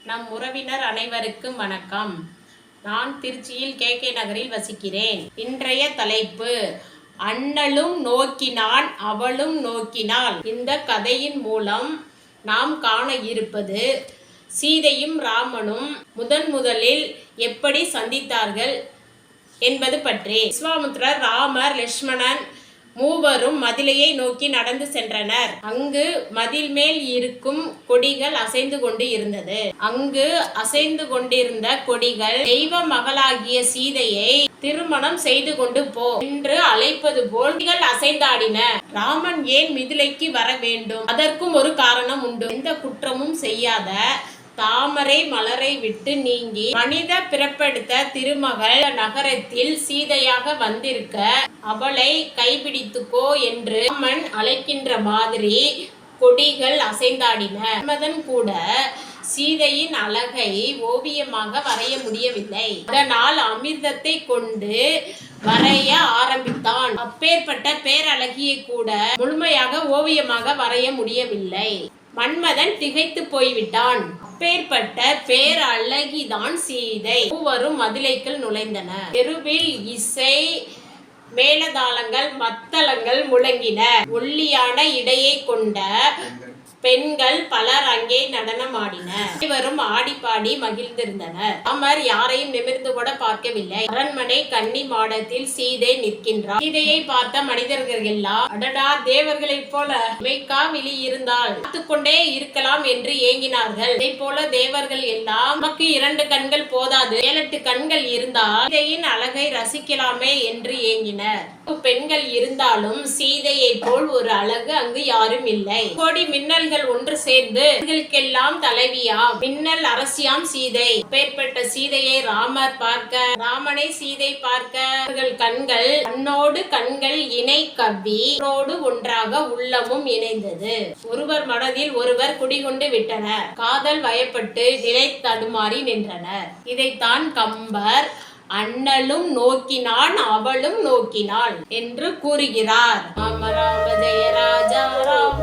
நம் உறவினர் அனைவருக்கும் வணக்கம். நான் திருச்சியில் கே நகரில் வசிக்கிறேன். இன்றைய தலைப்பு அண்ணலும் நோக்கினான் அவளும் நோக்கினாள். இந்த கதையின் மூலம் நாம் காண இருப்பது சீதையும் ராமனும் முதலில் எப்படி சந்தித்தார்கள் என்பது பற்றி. விஸ்வாமித்திரர், ராமர், லட்சுமணன் மூவரும் மதிலையை நோக்கி நடந்து சென்றனர். அங்கு மதில் மேல் இருக்கும் கொடிகள் அசைந்து கொண்டு இருந்தது. அங்கு அசைந்து கொண்டிருந்த கொடிகள் தெய்வ மகளாகிய சீதையை திருமணம் செய்து கொண்டு போ என்று அழைப்பது போல் அசைந்தாடின. ராமன் ஏன் மிதிலைக்கு வர வேண்டும்? அதற்கும் ஒரு காரணம் உண்டு. எந்த குற்றமும் செய்யாத தாமரை மலரை விட்டு நீங்கி மனித பிறப்பெடுத்த திருமகள் நகரத்தில் சீதையாக வந்திருக்க அவளை கைபிடித்துக்கோ என்று ராமன் அழைக்கின்ற மாதிரி கொடிகள் அசைந்தாடின. மன்மதன் கூட சீதையின் அழகை ஓவியமாக வரைய முடியவில்லை. அதனால் அமிர்தத்தை கொண்டு வரைய ஆரம்பித்தான். அப்பேற்பட்ட பேரழகியை கூட முழுமையாக ஓவியமாக வரைய முடியவில்லை. மன்மதன் திகைத்து போய்விட்டான். அப்பேற்பட்ட பேரழகிதான் சீதை. மூவரும் மதிலைக்குள் நுழைந்தனர். தெருவில் இசை மேலதாளங்கள் மத்தளங்கள் முழங்கின. ஒல்லியான இடையை கொண்ட பெண்கள் பலர் அங்கே நடனமாடினர். அனைவரும் ஆடி பாடி மகிழ்ந்திருந்தனர். ராமர் யாரையும் நிமிர்ந்து கூட பார்க்கவில்லை. அரண்மனை கன்னி மாடத்தில் சீதை நிற்கின்றார். சீதையை பார்த்த மனிதர்கள் எல்லாம் அடடா, தேவர்களைப் போல விழி இருந்தால் பார்த்துக்கொண்டே இருக்கலாம் என்று ஏங்கினார்கள். இதை போல தேவர்கள் எல்லாம் நமக்கு 2 கண்கள் போதாது, 7-8 கண்கள் இருந்தால் சீதையின் அழகை ரசிக்கலாமே என்று ஏங்கினர். பெண்கள் இருந்தாலும் சீதையை போல் ஒரு அழகு அங்கு யாரும் இல்லை. கோடி மின்னல் ஒன்று சேர்ந்து எல்லாம் தலைவியாம், மின்னல் அரசியாம் சீதை. அப்பேற்பட்ட சீதையை ராமர் பார்க்க, ராமனை சீதை பார்க்க அவர்கள் கண்கள் கண்ணோடு கண்கள் இணை கவ்வி ஒன்றாக உள்ளமும் இணைந்தது. ஒருவர் மனதில் ஒருவர் குடிகொண்டு விட்டனர். காதல் வயப்பட்டு நிலை தடுமாறி நின்றனர். இதைத்தான் கம்பர் அண்ணலும் நோக்கினான் அவளும் நோக்கினாள் என்று கூறுகிறார். ராம ராம ஜெய ராஜா ராம்.